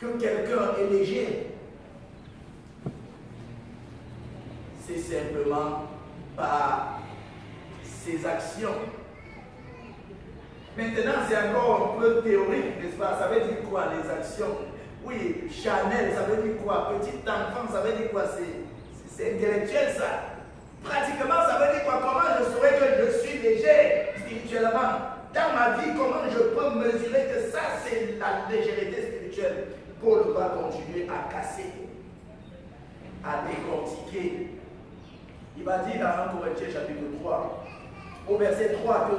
que quelqu'un est léger, c'est simplement par ses actions. Maintenant, c'est encore un peu théorique, n'est-ce pas? Ça veut dire quoi, les actions? Oui, Chanel, ça veut dire quoi? Petit enfant, ça veut dire quoi? C'est intellectuel, ça. Pratiquement, ça veut dire quoi? Comment je saurais que je suis léger spirituellement? Dans ma vie, comment je peux mesurer que ça, c'est la légèreté spirituelle? Paul va continuer à casser, à décortiquer. Il va dire dans 1 Corinthiens chapitre 3, au verset 3, que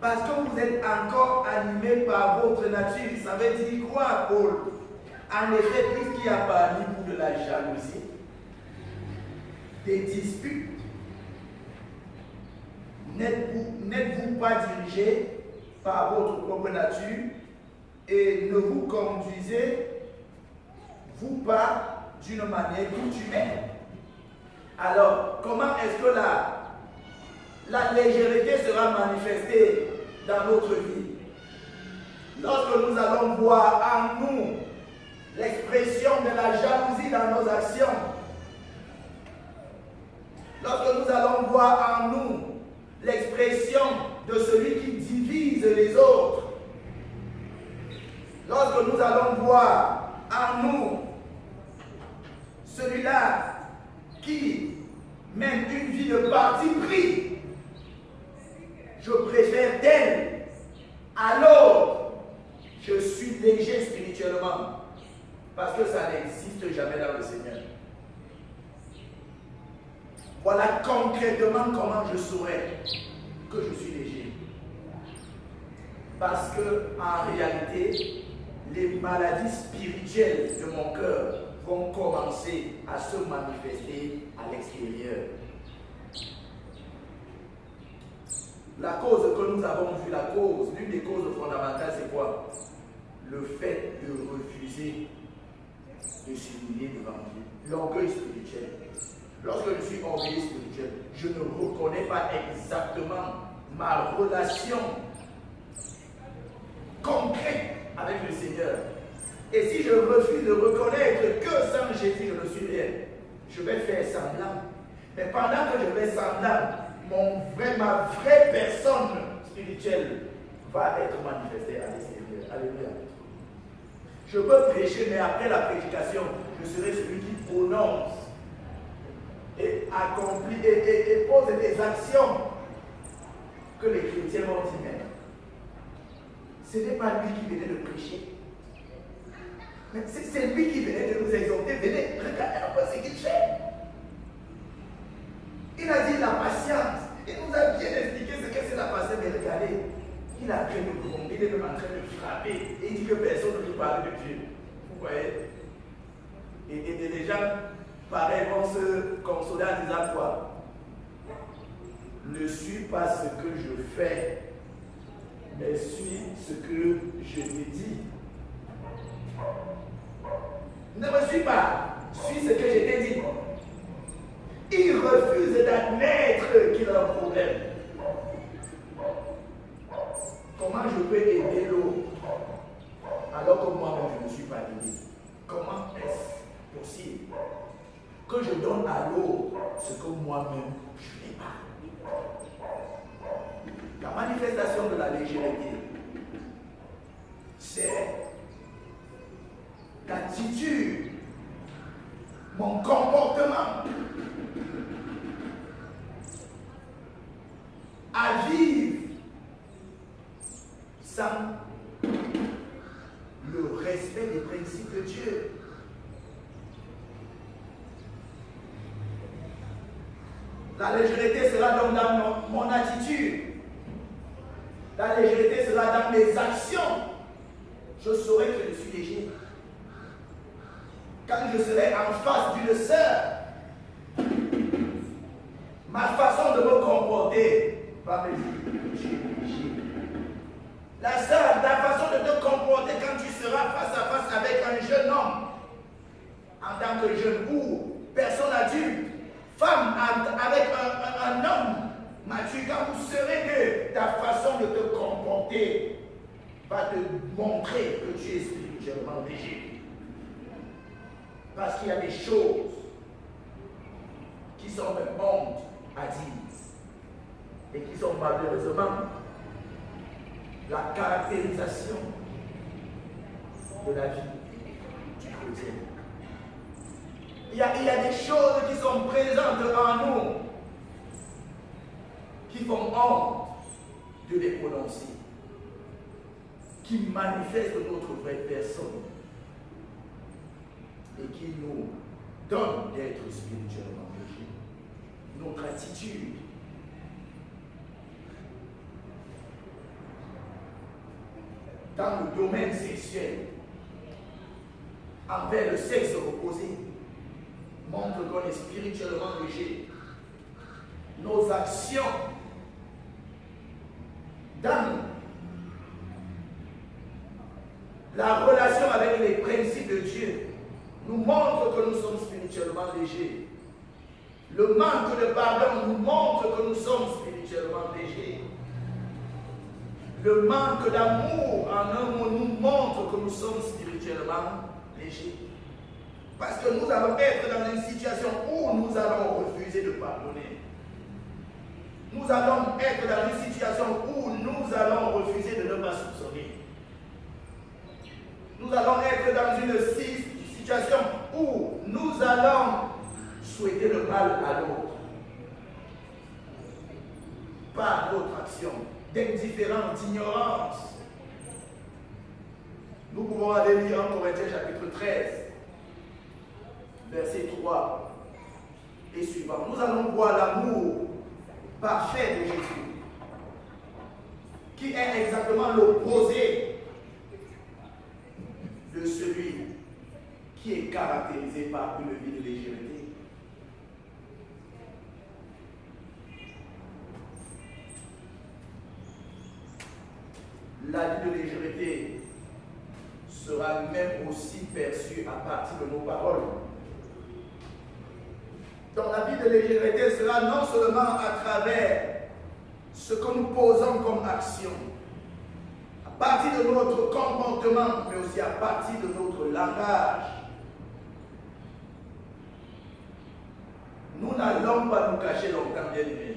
parce que vous êtes encore animés par votre nature, ça veut dire quoi, Paul? En effet, puisqu'il y a parmi vous de la jalousie, des disputes, n'êtes-vous pas dirigés par votre propre nature et ne vous conduisez-vous pas d'une manière coutumière? Alors, comment est-ce que la légèreté sera manifestée dans notre vie? Lorsque nous allons voir en nous l'expression de la jalousie dans nos actions, lorsque nous allons voir en nous l'expression de celui qui divise les autres, lorsque nous allons voir en nous celui-là qui mène une vie de parti pris, je préfère tel à l'autre, je suis léger spirituellement, parce que ça n'existe jamais dans le Seigneur. Voilà concrètement comment je saurais que je suis léger. Parce que en réalité, les maladies spirituelles de mon cœur vont commencer à se manifester à l'extérieur. La cause que nous avons vue, l'une des causes fondamentales, c'est quoi? Le fait de refuser de s'humilier devant Dieu. L'orgueil spirituel. Lorsque je suis orgueilleux spirituel, je ne reconnais pas exactement ma relation concrète avec le Seigneur. Et si je refuse de reconnaître que sans Jésus, je ne suis rien, je vais faire semblant. Mais pendant que je fais semblant, ma vraie personne spirituelle va être manifestée à l'extérieur. Alléluia. Je peux prêcher, mais après la prédication, je serai celui qui prononce et accomplit et pose des actions que les chrétiens vont dire. Mais ce n'est pas lui qui venait de prêcher. Mais c'est lui qui venait de nous exhorter. Venez, regardez un peu ce qu'il fait. Il a dit la patience. Il nous a bien expliqué ce que c'est la patience. Mais regardez, il a en train de gronder, il est même en train de frapper. Et il dit que personne ne peut parler de Dieu. Vous voyez? Et les gens, pareil, vont se consoler en disant quoi? Ne suis pas ce que je fais, mais suis ce que je te dis. Ne me suis pas, suis ce que je t'ai dit. Il refuse d'admettre qu'il a un problème. Comment je peux aider l'autre alors que moi-même je ne suis pas aidé? Comment est-ce possible que je donne à l'autre ce que moi-même je n'ai pas? La manifestation de la légèreté, c'est l'attitude, mon comportement à vivre sans le respect des principes de Dieu. La légèreté sera donc dans mon attitude. La légèreté sera dans mes actions. Je saurai que je suis léger. Quand je serai en face d'une sœur, ma façon de me comporter va me dire que je suis léger. La sœur, ta façon de te comporter quand tu seras face à face avec un jeune homme, en tant que jeune ou personne adulte, femme avec un homme mature, quand vous serez que ta façon de te comporter va te montrer que tu es spirituellement léger. Parce qu'il y a des choses qui sont une honte à dire et qui sont malheureusement la caractérisation de la vie du chrétien. Il y a des choses qui sont présentes en nous qui font honte de les prononcer, qui manifestent notre vraie personne et qui nous donnent d'être spirituellement légers. Notre attitude dans le domaine sexuel envers le sexe opposé montre qu'on est spirituellement léger. Nos actions dans la relation avec les principes de Dieu nous montrent que nous sommes spirituellement légers. Le manque de pardon nous montre que nous sommes spirituellement légers. Le manque d'amour en un mot nous montre que nous sommes spirituellement légers. Parce que nous allons être dans une situation où nous allons refuser de pardonner. Nous allons être dans une situation où nous allons refuser de ne pas soupçonner. Nous allons être dans une situation où nous allons souhaiter le mal à l'autre. Par notre action d'indifférence, d'ignorance. Nous pouvons aller lire en Corinthiens chapitre 13, verset 3 et suivant. Nous allons voir l'amour parfait de Jésus, qui est exactement l'opposé de celui qui est caractérisé par une vie de légèreté. La vie de légèreté sera même aussi perçue à partir de nos paroles. Donc la vie de légèreté sera non seulement à travers ce que nous posons comme action, à partir de notre comportement, mais aussi à partir de notre langage. Nous n'allons pas nous cacher longtemps, bien aimés.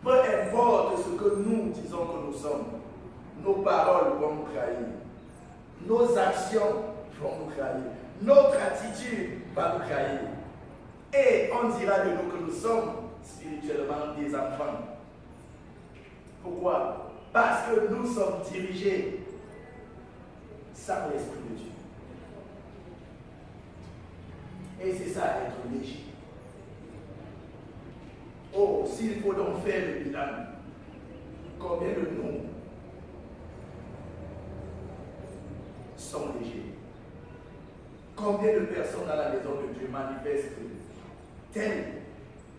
Peu importe ce que nous disons que nous sommes, nos paroles vont nous trahir, nos actions vont nous trahir, notre attitude va nous trahir. Et on dira de nous que nous sommes spirituellement des enfants. Pourquoi? Parce que nous sommes dirigés sans l'Esprit de Dieu. Et c'est ça être léger. Oh, s'il faut donc faire le bilan, combien de nous sont légers? Combien de personnes dans la maison de Dieu manifestent telle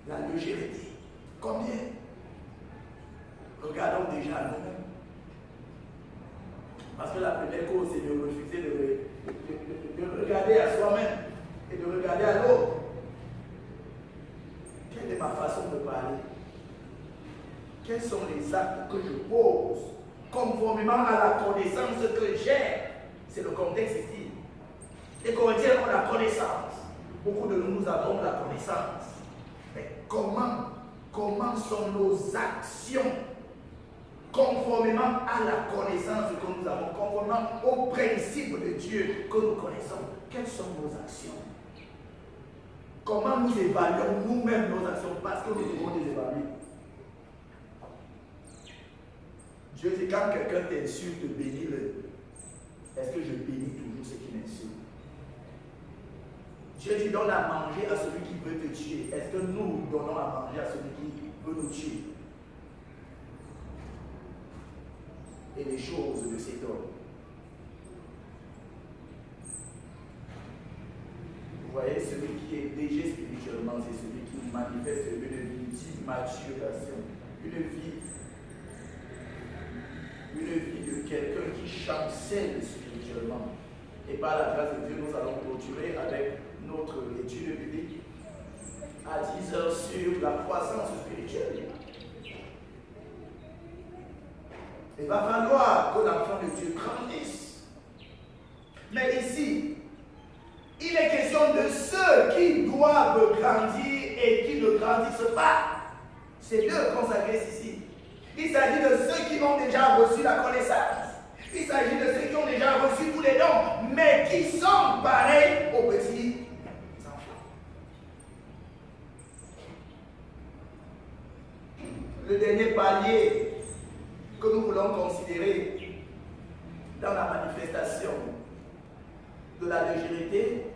la légèreté? Combien? Regardons déjà nous-mêmes. Parce que la première cause, c'est de refuser de regarder à soi-même et de regarder à l'autre. Quelle est ma façon de parler? Quels sont les actes que je pose conformément à la connaissance que j'ai? C'est le contexte ici. Les Corinthiens ont la connaissance. Beaucoup de nous avons la connaissance. Mais comment sont nos actions conformément à la connaissance que nous avons, conformément aux principes de Dieu que nous connaissons? Quelles sont nos actions? Comment nous évaluons nous-mêmes nos actions? Parce que nous devons les évaluer. Dieu dit, quand quelqu'un t'insulte, bénis-le. Est-ce que je bénis toujours ceux qui m'insultent? Dieu dit, donne à manger à celui qui veut te tuer. Est-ce que nous donnons à manger à celui qui veut nous tuer? Et les choses de cet homme. Vous voyez, celui qui est léger spirituellement, c'est celui qui manifeste une vie d'immaturation, une vie de quelqu'un qui chancelle spirituellement. Et par la grâce de Dieu, nous allons clôturer avec notre étude biblique à 10 heures sur la croissance spirituelle. Il va falloir que l'enfant de Dieu grandisse. Mais ici, Il est question de ceux qui doivent grandir et qui ne grandissent pas. C'est deux consacrés ici. Il s'agit de ceux qui ont déjà reçu la connaissance. Il s'agit de ceux qui ont déjà reçu tous les dons, mais qui sont pareils aux petits enfants. Le dernier palier que nous voulons considérer dans la manifestation de la légèreté,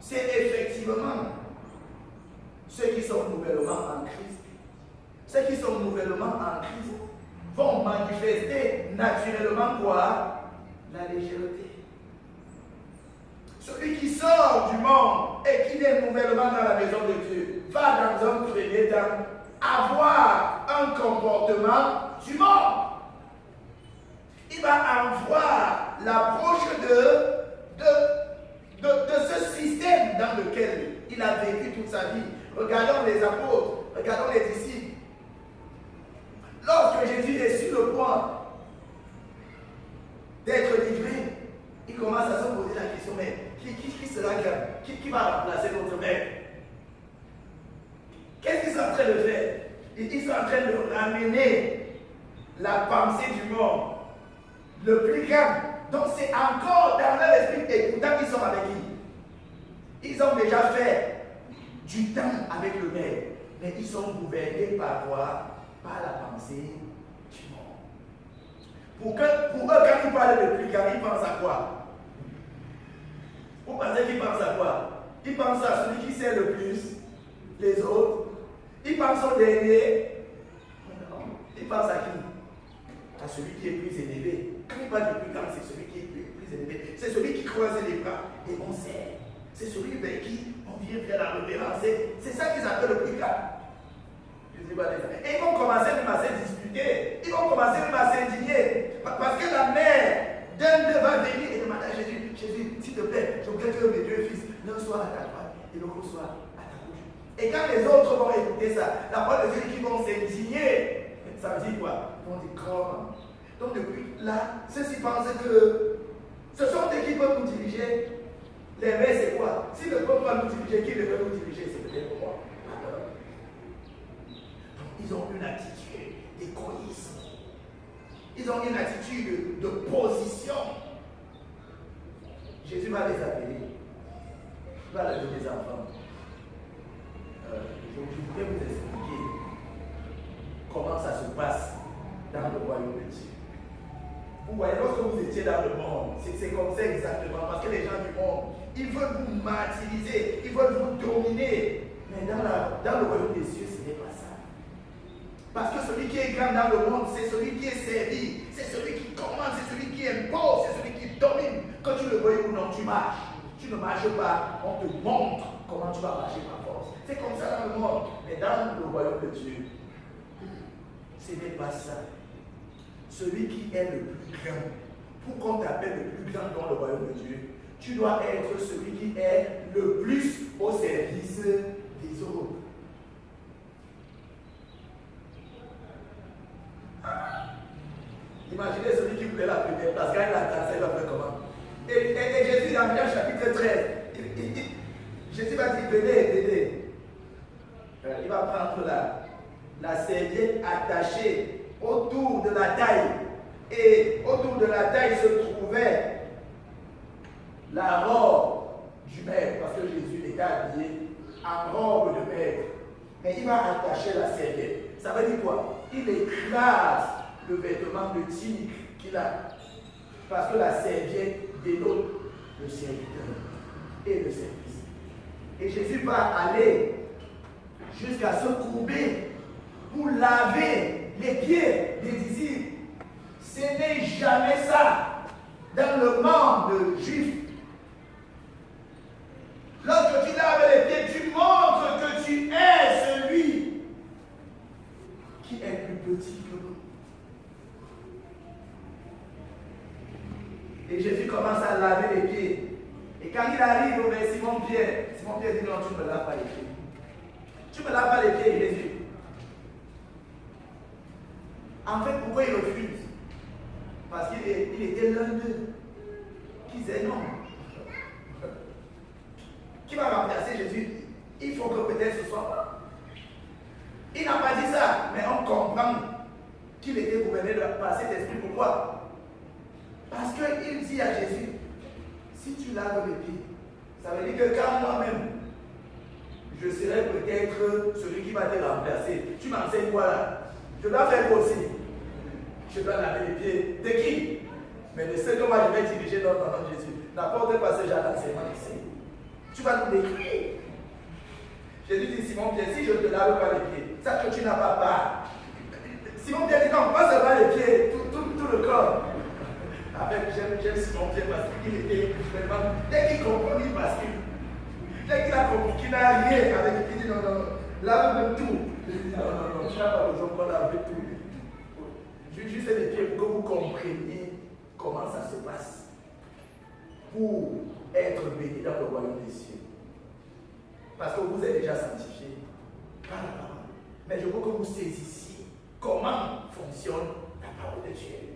c'est effectivement ceux qui sont nouvellement en Christ. Ceux qui sont nouvellement en Christ vont manifester naturellement quoi? La légèreté. Celui qui sort du monde et qui est nouvellement dans la maison de Dieu va dans un premier temps avoir un comportement du monde. Il va avoir l'approche de ce système dans lequel il a vécu toute sa vie. Regardons les apôtres, regardons les disciples. Lorsque Jésus est sur le point d'être livré, il commence à se poser la question, mais qui sera qui va remplacer notre maître? Qu'est-ce qu'ils sont en train de faire? Ils sont en train de ramener la pensée du monde le plus grand. Donc c'est encore dans leur esprit, écoutant qu'ils sont avec lui. Ils ont déjà fait du temps avec le maître, mais ils sont gouvernés par quoi? Par la pensée du monde. Pour eux, quand ils parlent de plus grand, ils pensent à quoi? Vous pensez qu'ils pensent à quoi? Ils pensent à celui qui sait le plus, les autres. Ils pensent au dernier. Non. Ils pensent à qui? À celui qui est plus élevé. Quand il parle de plus grand, c'est celui qui est plus élevé. C'est celui qui croise les bras et on sait. C'est celui vers qui on vient faire la révérence. C'est ça qu'ils appellent le plus grand. Et ils vont commencer même à se disputer. Ils vont commencer même à s'indigner. Parce que la mère d'un d'eux va venir et demander à Jésus, Jésus, s'il te plaît, je voudrais que mes deux fils, l'un soit à ta droite et l'autre soit à ta gauche. Et quand les autres vont écouter ça, la parole de Dieu dit qu'ils vont s'indigner. Ça veut dire quoi? Ils vont dire comment? Donc depuis là, ceux-ci pensent que ce sont eux qui peuvent nous diriger. Les mains, c'est quoi? Si le peuple va nous diriger, qui devrait nous diriger? C'est peut-être moi. Ils ont une attitude d'égoïsme. Ils ont une attitude de position. Jésus va les appeler. Il va leur donner des enfants. Je voudrais vous expliquer comment ça se passe dans le royaume de Dieu. Vous voyez, lorsque vous étiez dans le monde, c'est comme ça exactement. Parce que les gens du monde, ils veulent vous martyriser, ils veulent vous dominer. Mais dans le royaume des cieux, ce n'est pas ça. Parce que celui qui est grand dans le monde, c'est celui qui est servi, c'est celui qui commande, c'est celui qui impose, c'est celui qui domine. Quand tu le vois ou non, tu marches. Tu ne marches pas, on te montre comment tu vas marcher par force. C'est comme ça dans le monde. Mais dans le royaume de Dieu, ce n'est pas ça. Celui qui est le plus grand, pour qu'on t'appelle le plus grand dans le royaume de Dieu, tu dois être celui qui est le plus au service des autres. Imaginez celui qui voulait la première place, quand il a dansé, il va faire comment? Et Jésus, dans Jean chapitre 13, Jésus va dire, venez. Il va prendre la serviette attachée autour de la taille. Et autour de la taille se trouvait la robe du maître, parce que Jésus était habillé en robe de maître. Mais il va attacher la serviette. Ça veut dire quoi? Il écrase le vêtement de tunique qu'il a. Parce que la serviette dénote le serviteur et le service. Et Jésus va aller jusqu'à se courber pour laver les pieds des disciples. Ce n'est jamais ça dans le monde juif. Lorsque tu laves les pieds, tu montres que tu es celui qui est plus petit que nous. Et Jésus commence à laver les pieds. Et quand il arrive au Simon-Pierre, Simon-Pierre dit non, tu ne me laves pas les pieds. Tu ne me laves pas les pieds, Jésus. En fait, pourquoi il refuse? Parce qu'il était l'un d'eux qui disait non. tu laves mes pieds. Ça veut dire que quand moi-même, je serai peut-être celui qui va te remplacer. Tu m'enseignes quoi là? Je dois faire quoi aussi? Je dois laver les pieds. De qui? Mais de ce que moi je vais diriger dans le nom de Jésus. N'apporte pas ce genre d'enseignement ici. Tu vas nous décrire. Jésus dit, Simon Pierre, si je ne te lave pas les pieds, sache que tu n'as pas part. Simon Pierre dit, non, pas seulement les pieds, tout le corps. Avec, j'aime Simon Pierre parce qu'il était vraiment, dès qu'il comprend, il bascule. Dès qu'il a compris qu'il n'a rien avec, il dit, non, lave tout. Je dis, non, tu n'as pas besoin qu'on lave tout. Juste les pieds pour que vous compreniez comment ça se passe. Pour être béni dans le royaume des cieux. Parce que vous êtes déjà sanctifié par la parole. Mais je veux que vous saisissiez comment fonctionne la parole de Dieu.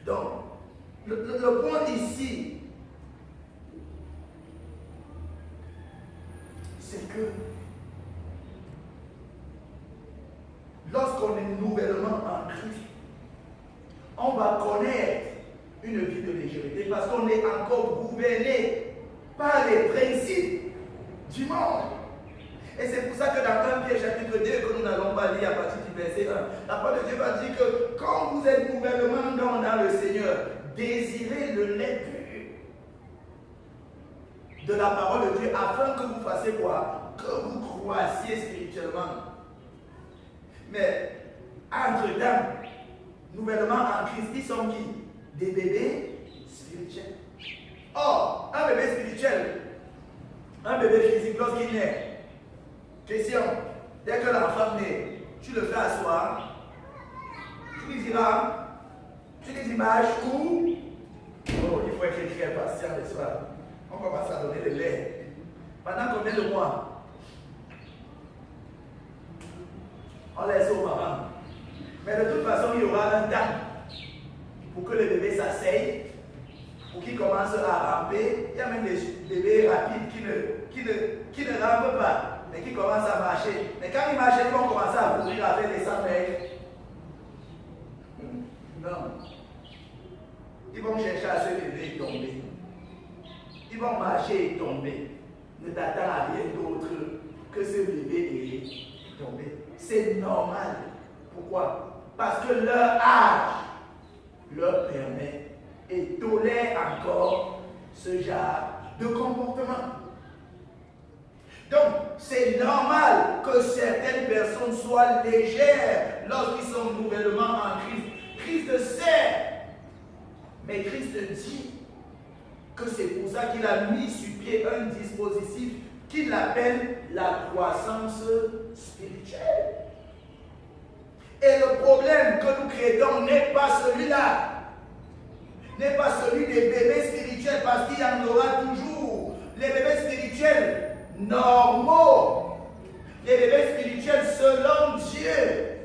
Donc, le point ici, c'est que lorsqu'on est nouvellement en Christ, on va connaître une vie de légèreté parce qu'on est encore gouverné par les principes du monde. Et c'est pour ça que dans 1 Pierre chapitre 2 que nous n'allons pas lire à partir du verset 1, la parole de Dieu va dire que quand vous êtes nouvellement dans le Seigneur, désirez le lait pur de la parole de Dieu afin que vous fassiez quoi? Que vous croissiez spirituellement. Mais entre-temps, nouvellement en Christ, ils sont qui? Des bébés spirituels. Or, un bébé spirituel, un bébé physique, lorsqu'il naît, question, dès que l'enfant naît, tu le fais asseoir, tu lui diras, tu lui dis marche ou, oh, il faut être très patient le soir. On commence à donner le lait. Pendant combien de mois? On laisse aux mamans. Mais de toute façon, il y aura un temps pour que le bébé s'asseye, pour qu'il commence à ramper. Il y a même des bébés rapides qui ne rampent pas, mais qui commencent à marcher. Mais quand ils marchent, ils vont commencer à courir avec les 100 mètres. Non. Ils vont chercher à se lever et tomber. Ils vont marcher et tomber. Ne t'attends à rien d'autre que ce bébé est tombé. C'est normal. Pourquoi? Parce que leur âge leur permet et tolère encore ce genre de comportement. Donc, c'est normal que certaines personnes soient légères lorsqu'ils sont nouvellement en Christ. Christ sait, mais Christ dit que c'est pour ça qu'il a mis sur pied un dispositif qu'il appelle la croissance spirituelle. Et le problème que nous créons n'est pas celui-là. N'est pas celui des bébés spirituels, parce qu'il y en aura toujours. Les bébés spirituels normaux. Les bébés spirituels selon Dieu.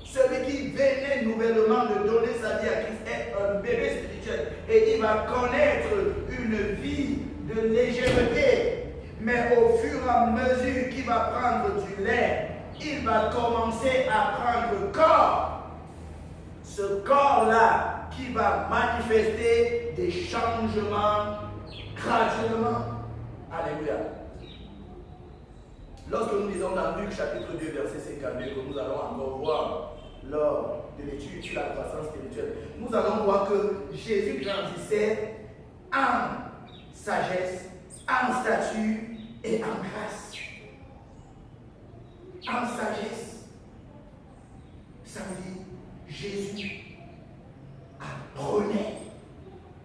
Celui qui venait nouvellement de donner sa vie à Christ est un bébé spirituel. Et il va connaître une vie de légèreté. Mais au fur et à mesure qu'il va prendre du lait, il va commencer à prendre corps. Ce corps-là qui va manifester des changements graduellement. Alléluia. Lorsque nous lisons dans Luc chapitre 2, verset 52, que nous allons encore voir lors de l'étude sur la croissance spirituelle, nous allons voir que Jésus grandissait en sagesse, en stature et en grâce. En sagesse. Ça veut dire Jésus apprenait.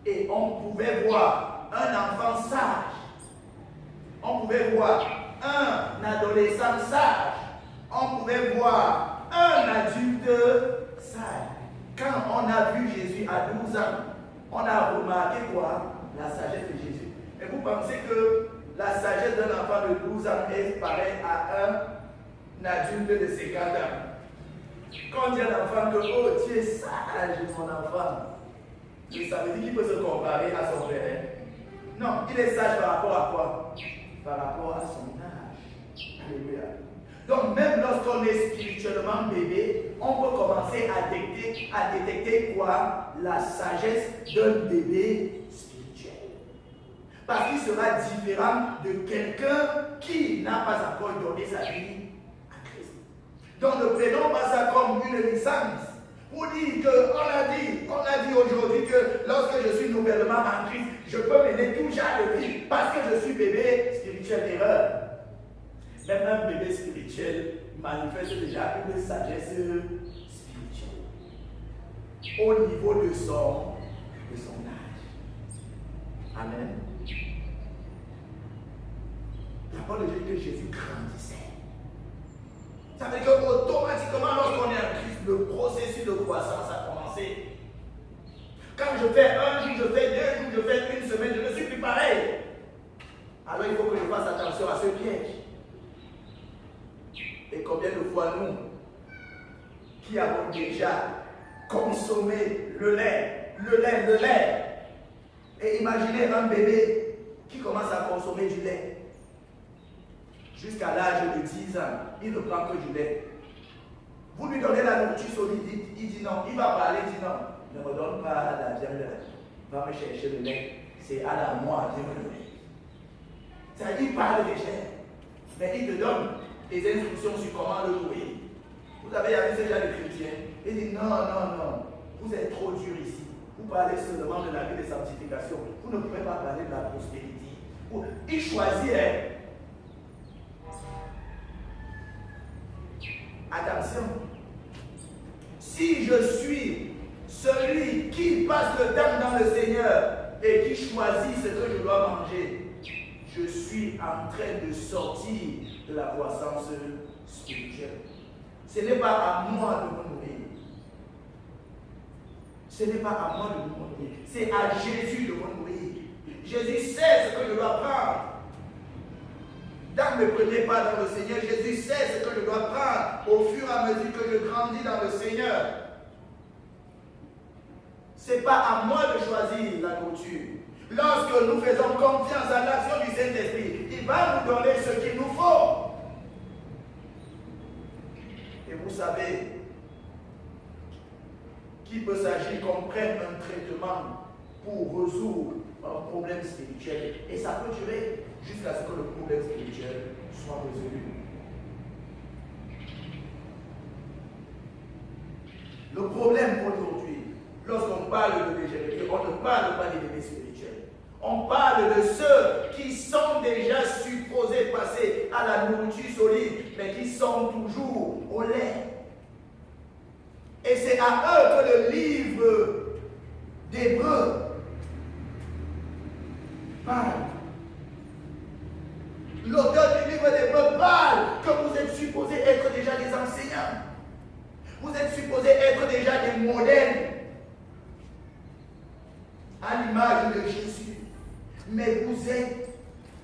Et on pouvait voir un enfant sage. On pouvait voir un adolescent sage. On pouvait voir un adulte sage. Quand on a vu Jésus à 12 ans, on a remarqué quoi? La sagesse de Jésus. Et vous pensez que la sagesse d'un enfant de 12 ans est pareille à un adulte de 50 ans? Quand on dit à l'enfant que oh, tu es sage, mon enfant, ça veut dire qu'il peut se comparer à son frère. Non, il est sage par rapport à quoi? Par rapport à son âge. Alléluia. Donc même lorsqu'on est spirituellement bébé, on peut commencer à détecter quoi? La sagesse d'un bébé spirituel. Parce qu'il sera différent de quelqu'un qui n'a pas encore donné sa vie à Christ. Donc ne prenons pas ça comme une licence. Pour dire qu'on a dit aujourd'hui que lorsque je suis nouvellement en Christ, je peux mener tout genre de vie parce que je suis bébé spirituel. Erreur. Même un bébé spirituel manifeste déjà une sagesse spirituelle au niveau de son âge. Amen. La parole dit que Jésus grandissait. Ça veut dire qu'automatiquement, lorsqu'on est en Christ, le processus de croissance a commencé. Quand je fais un jour, je fais 2 jours, je fais une semaine, je ne suis plus pareil. Alors il faut que je fasse attention à ce piège. Et combien de fois nous, qui avons déjà consommé le lait, et imaginez un bébé qui commence à consommer du lait. Jusqu'à l'âge de 10 ans, il ne prend que du lait. Vous lui donnez la nourriture solide, il dit non. Il va parler, il dit non. Ne me donne pas la viande, va me chercher le lait. C'est à la moi de me donner. C'est-à-dire qu'il parle déjà, mais il te donne des instructions sur comment le nourrir. Vous avez vu ce genre de chrétien. Il dit non, vous êtes trop dur ici. Vous parlez seulement de la vie de sanctification. Vous ne pouvez pas parler de la prospérité. Il choisit, attention, si je suis celui qui passe le temps dans le Seigneur et qui choisit ce que je dois manger, je suis en train de sortir de la croissance spirituelle. Ce n'est pas à moi de me nourrir. Ce n'est pas à moi de me nourrir. C'est à Jésus de me nourrir. Jésus sait ce que je dois prendre. Ne me prenez pas dans le Seigneur. Jésus sait ce que je dois prendre au fur et à mesure que je grandis dans le Seigneur. Ce n'est pas à moi de choisir la nourriture. Lorsque nous faisons confiance à l'action du Saint-Esprit, il va nous donner ce qu'il nous faut. Et vous savez qu'il peut s'agir qu'on prenne un traitement pour résoudre un problème spirituel. Et ça peut durer jusqu'à ce que le problème spirituel soit résolu. Le problème aujourd'hui, lorsqu'on parle de légèreté, on ne parle pas des bébés spirituels. On parle de ceux qui sont déjà supposés passer à la nourriture solide, mais qui sont toujours au lait. Et c'est à eux que le livre d'Hébreux parle. L'auteur du livre d'Hébreux parle que vous êtes supposés être déjà des enseignants. Vous êtes supposés être déjà des modèles à l'image de Jésus. Mais vous êtes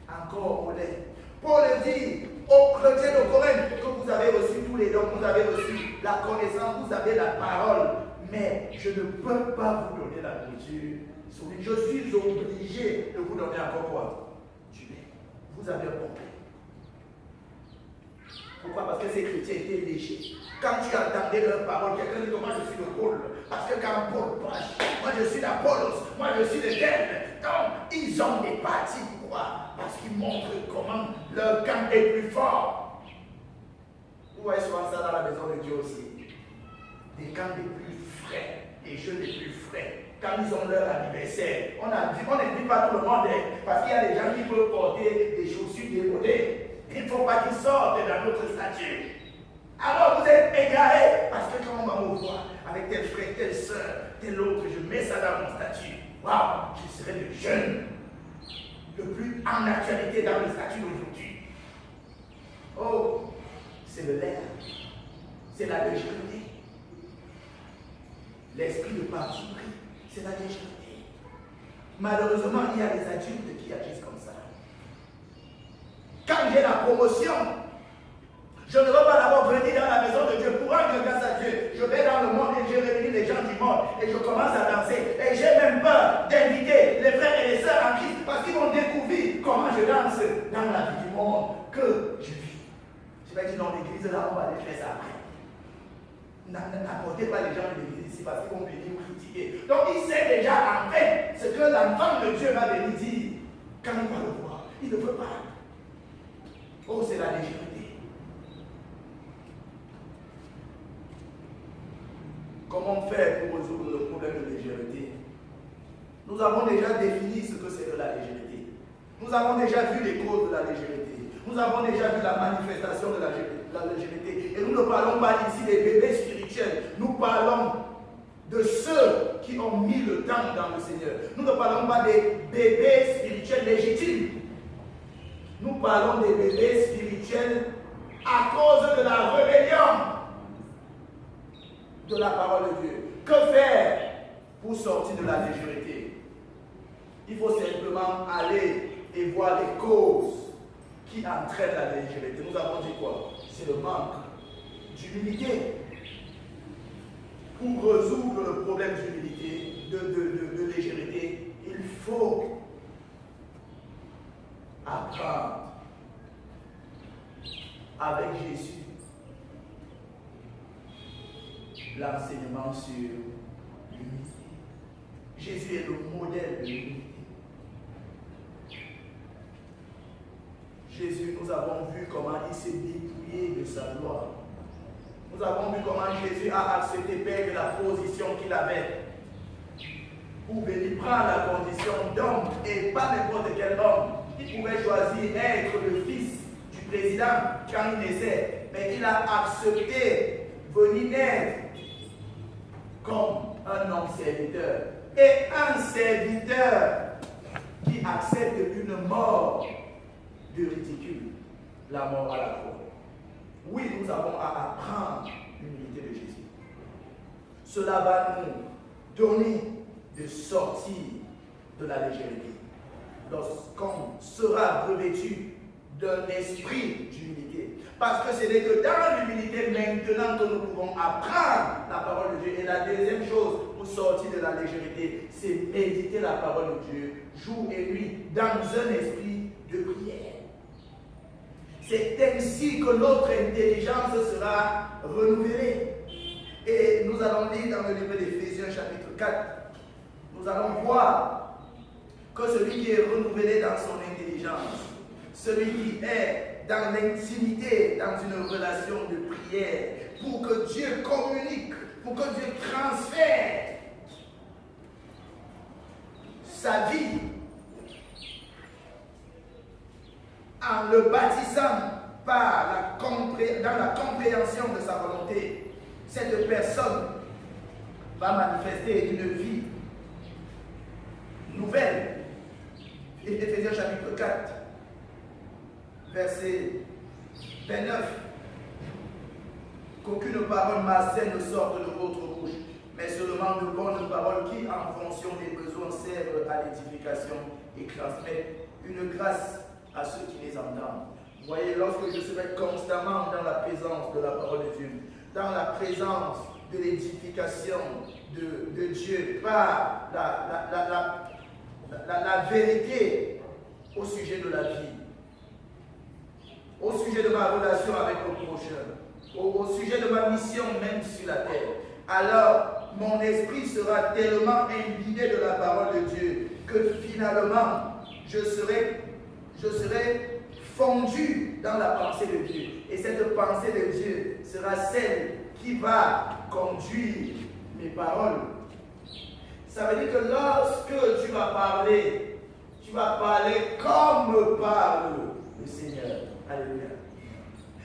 encore au lait. Paul dit aux chrétiens de Corinthe que vous avez reçu tous les dons, vous avez reçu la connaissance, vous avez la parole, mais je ne peux pas vous donner la nourriture. Je suis obligé de vous donner encore quoi? Du lait. Vous avez compris. Pourquoi? Parce que ces chrétiens étaient légers. Quand tu entendais leurs paroles, quelqu'un dit moi je suis de Paul. Parce que quand Paul prêche, moi je suis d'Apollos, moi je suis de tel. Donc ils ont des partis. Pourquoi? Parce qu'ils montrent comment leur camp est plus fort. Vous voyez souvent ça dans la maison de Dieu aussi. Des camps les plus frais, des jeux les plus frais. Quand ils ont leur anniversaire, on n'invite pas tout le monde, parce qu'il y a des gens qui peuvent porter des chaussures démodées. Il ne faut pas qu'ils sortent dans notre statut. Alors vous êtes égarés, parce que quand on va me voir avec tel frère, telle soeur, tel autre, je mets ça dans mon statut. Waouh, je serai le jeune, le plus en actualité dans le statut d'aujourd'hui. Oh, c'est le lait, c'est la légèreté. L'esprit de parti pris, c'est la légèreté. Malheureusement, il y a des adultes qui agissent comme ça. Quand j'ai la promotion, je ne veux pas d'abord venir dans la maison de Dieu pour rendre grâce à Dieu. Je vais dans le monde et je réunis les gens du monde et je commence à danser. Et j'ai même peur d'inviter les frères et les sœurs en Christ parce qu'ils vont découvrir comment je danse dans la vie du monde que je vis. Je vais dire dans l'église, là, on va aller faire ça après. N'apportez pas les gens de l'église ici parce qu'ils vont venir vous critiquer. Donc il sait déjà en fait ce que l'enfant de Dieu va venir dire. Quand il va le voir, il ne peut pas. Oh, c'est la légèreté. Comment faire pour résoudre le problème de légèreté? Nous avons déjà défini ce que c'est que la légèreté. Nous avons déjà vu les causes de la légèreté. Nous avons déjà vu la manifestation de la légèreté. Et nous ne parlons pas ici des bébés spirituels. Nous parlons de ceux qui ont mis le temps dans le Seigneur. Nous ne parlons pas des bébés spirituels légitimes. Nous parlons des bébés spirituels à cause de la rébellion de la parole de Dieu. Que faire pour sortir de la légèreté? Il faut simplement aller et voir les causes qui entraînent la légèreté. Nous avons dit quoi? C'est le manque d'humilité. Pour résoudre le problème d'humilité, de légèreté, il faut apprendre avec Jésus l'enseignement sur l'humilité. Jésus est le modèle de l'humilité. Jésus, nous avons vu comment il s'est dépouillé de sa gloire. Nous avons vu comment Jésus a accepté de la position qu'il avait pour venir prendre la condition d'homme et pas n'importe quel homme. Il pouvait choisir être le fils du président quand il naissait, mais il a accepté venir naître comme un homme serviteur. Et un serviteur qui accepte une mort de ridicule, la mort à la croix. Oui, nous avons à apprendre l'humilité de Jésus. Cela va nous donner de sortir de la légèreté. Lorsqu'on sera revêtu d'un esprit d'humilité. Parce que ce n'est que dans l'humilité maintenant que nous pouvons apprendre la parole de Dieu. Et la deuxième chose pour sortir de la légèreté, c'est méditer la parole de Dieu jour et nuit dans un esprit de prière. C'est ainsi que notre intelligence sera renouvelée. Et nous allons lire dans le livre d'Éphésiens chapitre 4. Nous allons voir que celui qui est renouvelé dans son intelligence, celui qui est dans l'intimité, dans une relation de prière, pour que Dieu communique, pour que Dieu transfère sa vie en le baptisant dans la compréhension de sa volonté, cette personne va manifester une vie nouvelle. Éphésiens chapitre 4, verset 29. Qu'aucune parole malsaine ne sorte de votre bouche, mais seulement de bonnes paroles qui, en fonction des besoins, servent à l'édification et transmettent une grâce à ceux qui les entendent. Vous voyez, lorsque je serai constamment dans la présence de la parole de Dieu, dans la présence de l'édification de Dieu, par la vérité au sujet de la vie, au sujet de ma relation avec le prochain, au sujet de ma mission même sur la terre, alors mon esprit sera tellement imbibé de la parole de Dieu que finalement je serai fondu dans la pensée de Dieu. Et cette pensée de Dieu sera celle qui va conduire mes paroles. Ça veut dire que lorsque tu vas parler comme parle le Seigneur. Alléluia.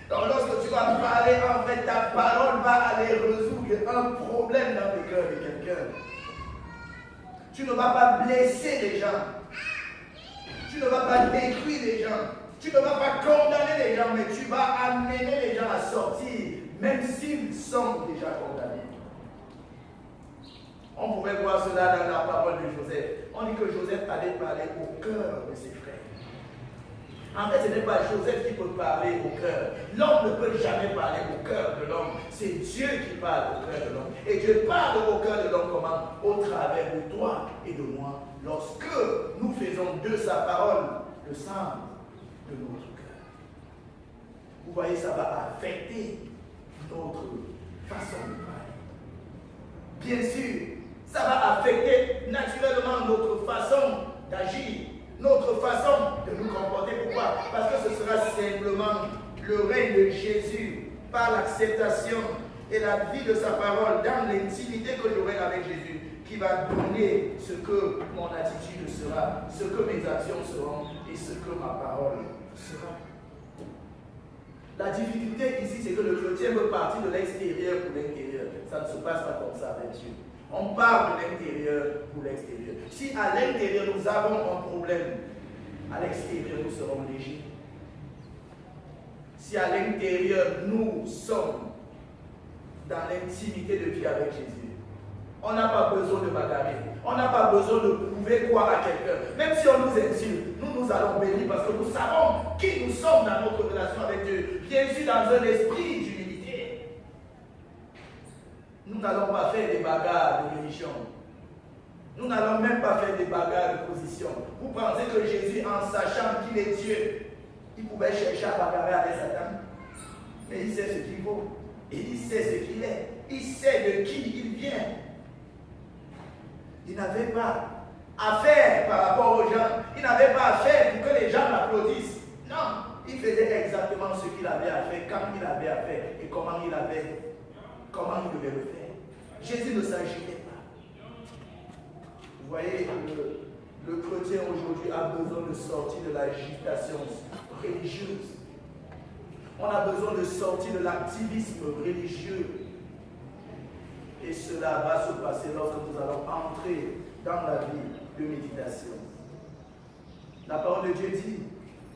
Donc lorsque tu vas parler, en fait, ta parole va aller résoudre un problème dans le cœur de quelqu'un. Tu ne vas pas blesser les gens. Tu ne vas pas détruire les gens. Tu ne vas pas condamner les gens, mais tu vas amener les gens à sortir, même s'ils sont déjà condamnés. On pourrait voir cela dans la parole de Joseph. On dit que Joseph allait parler au cœur de ses frères. En fait, ce n'est pas Joseph qui peut parler au cœur. L'homme ne peut jamais parler au cœur de l'homme. C'est Dieu qui parle au cœur de l'homme. Et Dieu parle au cœur de l'homme comment? Au travers de toi et de moi. Lorsque nous faisons de sa parole le centre de notre cœur. vous voyez, ça va affecter notre façon de parler. Bien sûr, ça va affecter naturellement notre façon d'agir, notre façon de nous comporter. Pourquoi? Parce que ce sera simplement le règne de Jésus par l'acceptation et la vie de sa parole dans l'intimité que j'aurai avec Jésus qui va donner ce que mon attitude sera, ce que mes actions seront et ce que ma parole sera. La difficulté ici, c'est que le chrétien veut partir de l'extérieur pour l'intérieur. Ça ne se passe pas comme ça avec Dieu. On part de l'intérieur pour l'extérieur. Si à l'intérieur nous avons un problème, à l'extérieur nous serons légers. Si à l'intérieur nous sommes dans l'intimité de vie avec Jésus, on n'a pas besoin de bagarrer. On n'a pas besoin de prouver quoi à quelqu'un. Même si on nous insulte, nous allons bénir parce que nous savons qui nous sommes dans notre relation avec Dieu. Bien sûr, dans un esprit d'humilité. Nous n'allons pas faire des bagarres de religion. Nous n'allons même pas faire des bagarres de position. Vous pensez que Jésus, en sachant qu'il est Dieu, il pouvait chercher à bagarrer avec Satan? Mais il sait ce qu'il vaut. Et il sait ce qu'il est. Il sait de qui il vient. Il n'avait pas à faire par rapport aux gens. Il n'avait pas à faire pour que les gens l'applaudissent. Non, il faisait exactement ce qu'il avait à faire, quand il avait à faire et comment il devait le faire. Jésus ne s'agitait pas. Vous voyez, le chrétien aujourd'hui a besoin de sortir de l'agitation religieuse. On a besoin de sortir de l'activisme religieux. Et cela va se passer lorsque nous allons entrer dans la vie de méditation. La parole de Dieu dit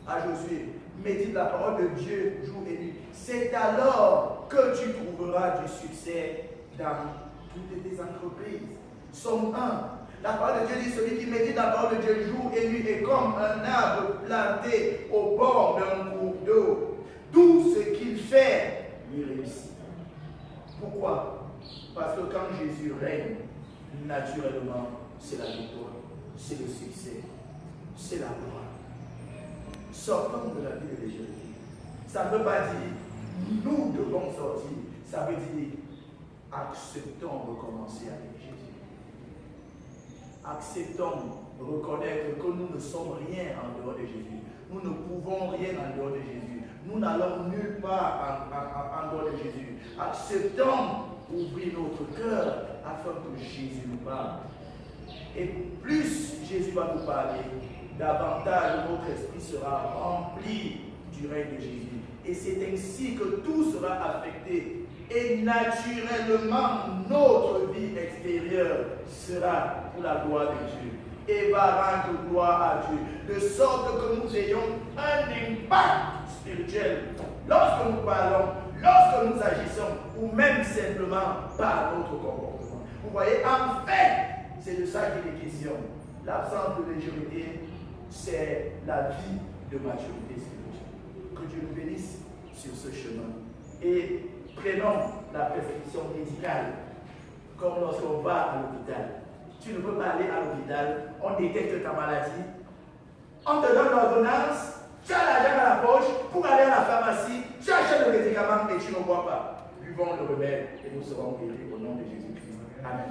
à Josué, médite la parole de Dieu jour et nuit. C'est alors que tu trouveras du succès dans toutes tes entreprises. Somme 1. La parole de Dieu dit, celui qui médite la parole de Dieu jour et nuit est comme un arbre planté au bord d'un cours d'eau. Tout ce qu'il fait lui réussit. Pourquoi? Parce que quand Jésus règne, naturellement, c'est la victoire, c'est le succès, c'est la gloire. Sortons de la vie de légèreté. Ça ne veut pas dire nous devons sortir, ça veut dire acceptons de recommencer avec Jésus. Acceptons de reconnaître que nous ne sommes rien en dehors de Jésus. Nous ne pouvons rien en dehors de Jésus. Nous n'allons nulle part en dehors de Jésus. Acceptons d'ouvrir notre cœur afin que Jésus nous parle. Et plus Jésus va nous parler, davantage notre esprit sera rempli du règne de Jésus. Et c'est ainsi que tout sera affecté. Et naturellement, notre vie extérieure sera pour la gloire de Dieu. Et va rendre gloire à Dieu. De sorte que nous ayons un impact spirituel. Lorsque nous parlons, lorsque nous agissons, ou même simplement par notre comportement. Vous voyez, en fait, c'est de ça qu'il est question. L'absence de légèreté, c'est la vie de maturité spirituelle. Que Dieu nous bénisse sur ce chemin. Et prenons la prescription médicale, comme lorsqu'on va à l'hôpital. Tu ne peux pas aller à l'hôpital, on détecte ta maladie, on te donne l'ordonnance, tu as l'argent à la poche pour aller à la pharmacie, tu achètes le médicament et tu ne bois pas. Buvons le remède et nous serons guéris au nom de Jésus-Christ. Amen.